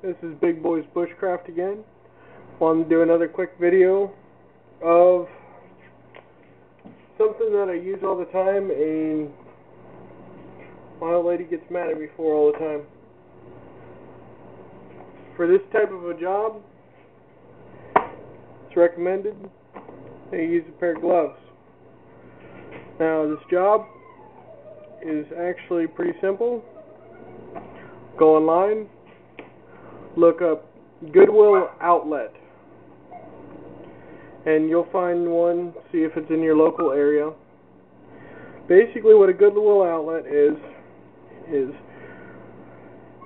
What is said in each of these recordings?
This is Big Boys Bushcraft again. Wanted to do another quick video of something that I use all the time and my old lady gets mad at me for all the time. For this type of a job, it's recommended that you use a pair of gloves. Now this job is actually pretty simple. Go online, look up Goodwill Outlet, and you'll find one, see if it's in your local area. Basically what a Goodwill Outlet is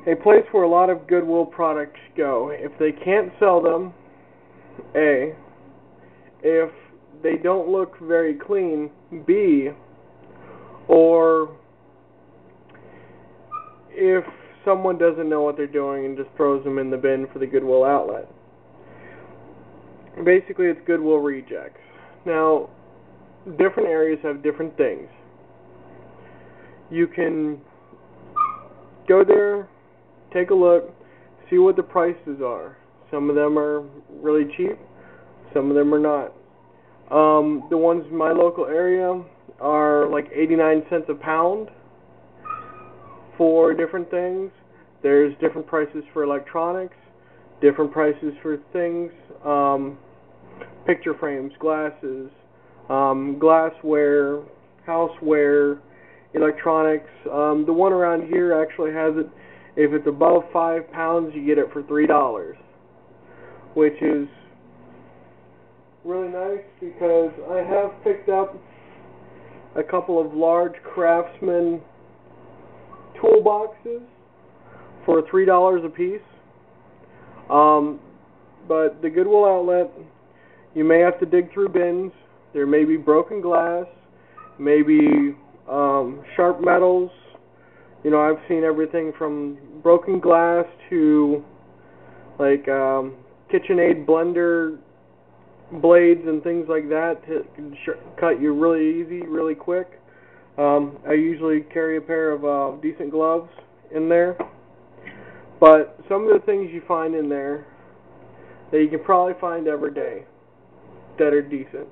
a place where a lot of Goodwill products go. If they can't sell them, A, if they don't look very clean, B, or if someone doesn't know what they're doing and just throws them in the bin for the Goodwill Outlet. Basically, it's Goodwill rejects. Now, different areas have different things. You can go there, take a look, see what the prices are. Some of them are really cheap, some of them are not. The ones in my local area are like 89 cents a pound for different things. There's different prices for electronics, different prices for things, picture frames, glasses, glassware, houseware, electronics. The one around here actually has it, if it's above 5 pounds, you get it for $3, which is really nice because I have picked up a couple of large Craftsman toolboxes for $3 a piece. But the Goodwill Outlet, you may have to dig through bins. There may be broken glass, maybe sharp metals. You know, I've seen everything from broken glass to like KitchenAid blender blades and things like that to cut you really easy, really quick. I usually carry a pair of decent gloves in there. But some of the things you find in there that you can probably find every day that are decent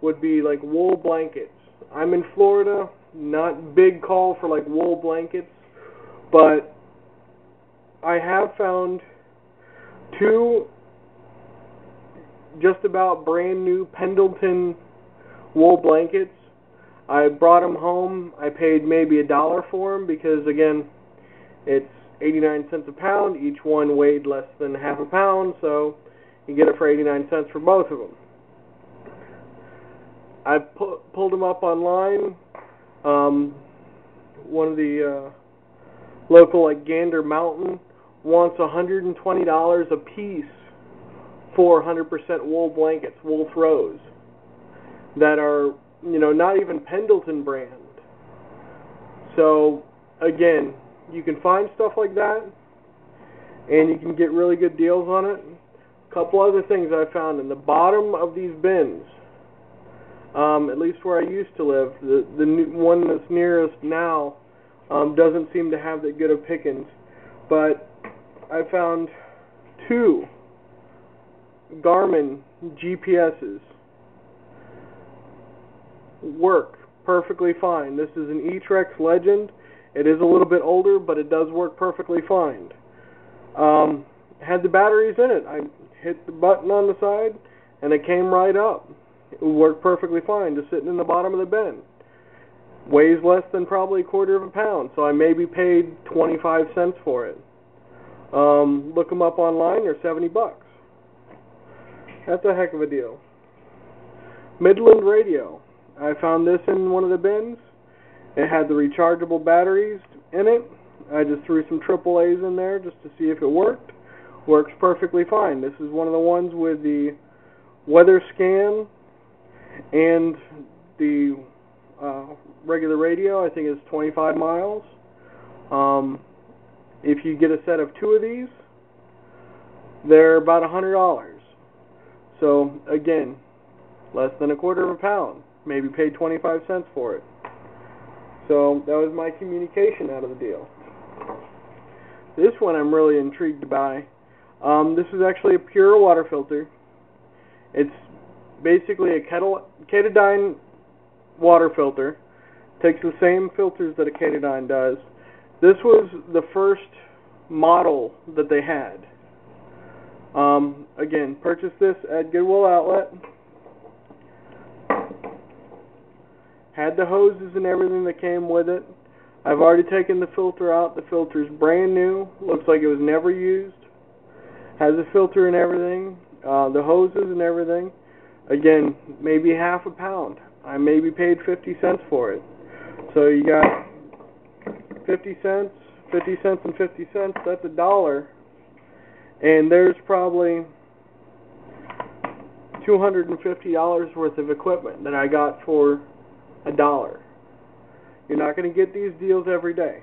would be like wool blankets. I'm in Florida, not big call for like wool blankets, but I have found two just about brand new Pendleton wool blankets. I brought them home. I paid maybe $1 for them because, again, it's 89 cents a pound. Each one weighed less than half a pound, so you get it for 89 cents for both of them. I pulled them up online. One of the local, like Gander Mountain, wants $120 a piece for 100% wool blankets, wool throws that are, you know, not even Pendleton brand. So again, you can find stuff like that and you can get really good deals on it. A couple other things I found in the bottom of these bins, at least where I used to live, the new one that's nearest now doesn't seem to have that good of pickings, but I found two Garmin GPSs. Work perfectly fine. This is an E-Trex Legend. It is a little bit older, but it does work perfectly fine. Had the batteries in it. I hit the button on the side and it came right up. It worked perfectly fine, just sitting in the bottom of the bin. Weighs less than probably a quarter of a pound, so I maybe paid 25 cents for it. Look them up online, they're $70. That's a heck of a deal. Midland radio. I found this in one of the bins. It had the rechargeable batteries in it. I just threw some AAAs in there just to see if it worked. Works perfectly fine. This is one of the ones with the weather scan and the regular radio. I think it's 25 miles. If you get a set of two of these, they're about $100. So again, less than a quarter of a pound. Maybe paid 25 cents for it. So that was my communication out of the deal. This one I'm really intrigued by. This is actually a pure water filter. It's basically a Katadyn water filter. Takes the same filters that a Katadyn does. This was the first model that they had. Again, purchased this at Goodwill Outlet. Had the hoses and everything that came with it. I've already taken the filter out. The filter's brand new. Looks like it was never used. Has a filter and everything. The hoses and everything. Again, maybe half a pound. I maybe paid 50 cents for it. So you got 50 cents, 50 cents and 50 cents. That's $1. And there's probably $250 worth of equipment that I got for $1. You're not going to get these deals every day.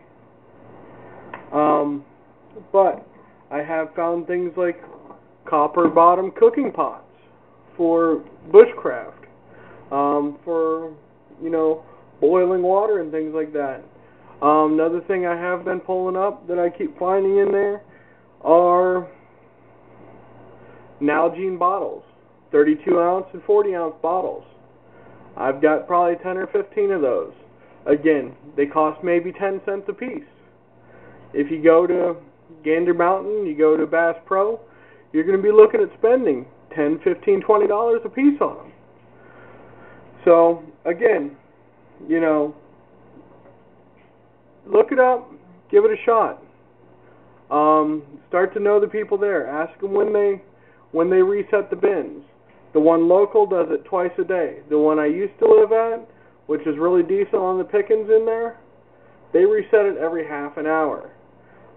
But I have found things like copper bottom cooking pots for bushcraft, for, boiling water and things like that. Another thing I have been pulling up that I keep finding in there are Nalgene bottles, 32-ounce and 40-ounce bottles. I've got probably 10 or 15 of those. Again, they cost maybe 10 cents a piece. If you go to Gander Mountain, you go to Bass Pro, you're going to be looking at spending $10, $15, $20 a piece on them. So, again, look it up, give it a shot. Start to know the people there. Ask them when they reset the bins. The one local does it twice a day. The one I used to live at, which is really decent on the pickings in there, they reset it every half an hour.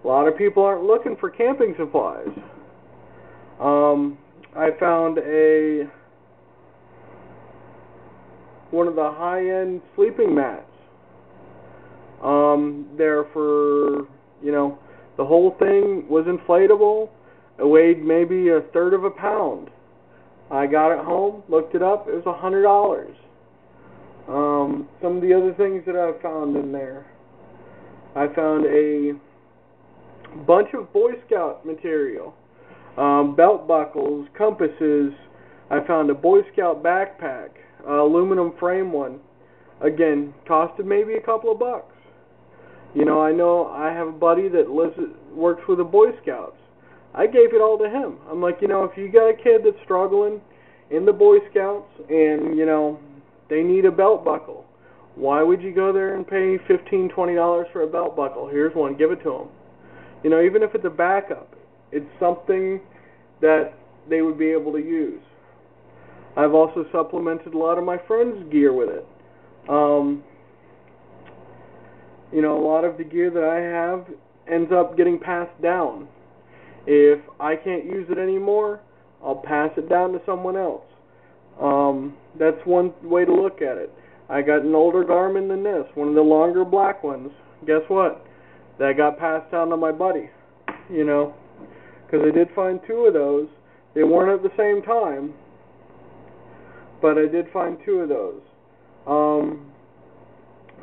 A lot of people aren't looking for camping supplies. I found one of the high-end sleeping mats. There for, the whole thing was inflatable. It weighed maybe a third of a pound. I got it home, looked it up, it was $100. Some of the other things that I found in there. I found a bunch of Boy Scout material. Belt buckles, compasses. I found a Boy Scout backpack, aluminum frame one. Again, costed maybe a couple of bucks. I know I have a buddy that works with the Boy Scouts. I gave it all to him. I'm like, if you got a kid that's struggling in the Boy Scouts and, they need a belt buckle, why would you go there and pay $15, $20 for a belt buckle? Here's one, give it to them. Even if it's a backup, it's something that they would be able to use. I've also supplemented a lot of my friends' gear with it. A lot of the gear that I have ends up getting passed down. If I can't use it anymore, I'll pass it down to someone else. That's one way to look at it. I got an older Garmin than this, one of the longer black ones. Guess what? That got passed down to my buddy, because I did find two of those. They weren't at the same time, but I did find two of those.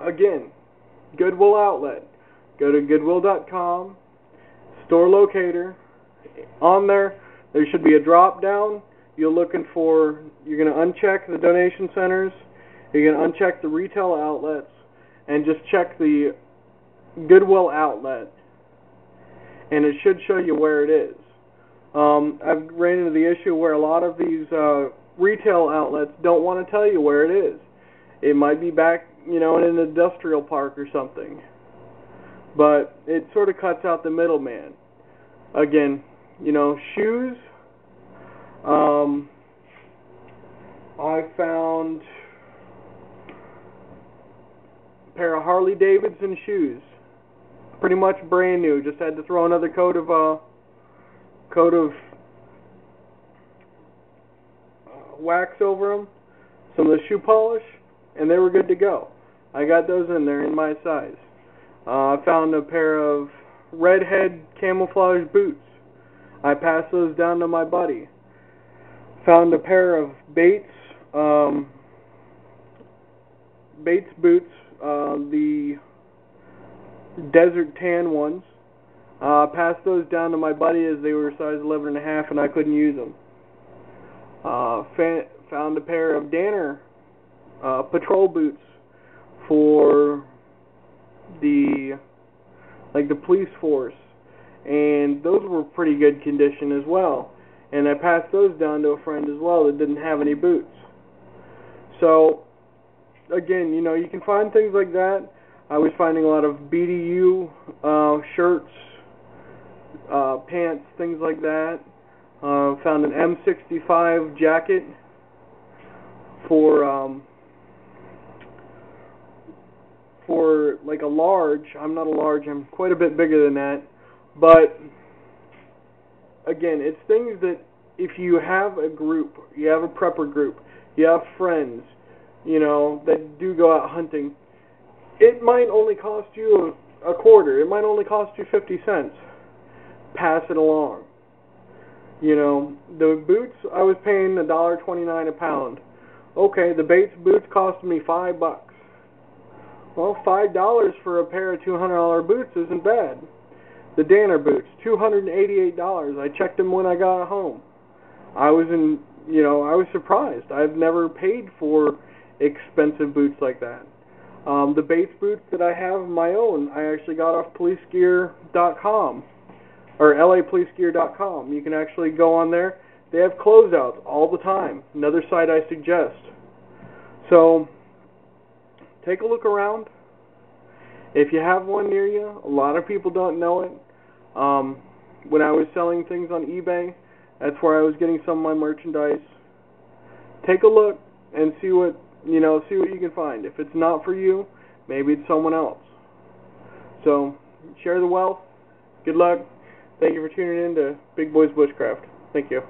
Again, Goodwill Outlet. Go to goodwill.com, store locator. On there should be a drop down. You're going to uncheck the donation centers. You're going to uncheck the retail outlets and just check the Goodwill Outlet, and it should show you where it is. I've ran into the issue where a lot of these retail outlets don't want to tell you where it is. It might be back, in an industrial park or something. But it sort of cuts out the middleman. Again, shoes. I found a pair of Harley Davidson shoes. Pretty much brand new. Just had to throw another coat of wax over them, some of the shoe polish, and they were good to go. I got those in there in my size. I found a pair of redhead camouflage boots. I passed those down to my buddy. Found a pair of Bates boots, the desert tan ones. Passed those down to my buddy as they were size 11.5 and I couldn't use them. Found a pair of Danner patrol boots for the police force, and those were pretty good condition as well. And I passed those down to a friend as well that didn't have any boots. So again, you can find things like that. I was finding a lot of BDU shirts, pants, things like that. Found an M65 jacket for like a large. I'm not a large, I'm quite a bit bigger than that. But again, it's things that if you have a group, you have a prepper group, you have friends, that do go out hunting, it might only cost you a quarter, it might only cost you 50 cents. Pass it along. The boots, I was paying $1.29 a pound. Okay, the Bates boots cost me $5. Well, $5 for a pair of $200 boots isn't bad. The Danner boots, $288. I checked them when I got home. I was surprised. I've never paid for expensive boots like that. The Bates boots that I have of my own, I actually got off Policegear.com or LAPolicegear.com. You can actually go on there. They have closeouts all the time. Another site I suggest. So take a look around. If you have one near you, a lot of people don't know it. When I was selling things on eBay, that's where I was getting some of my merchandise. Take a look and see what you can find. If it's not for you, maybe it's someone else. So share the wealth. Good luck. Thank you for tuning in to Big Boys Bushcraft. Thank you.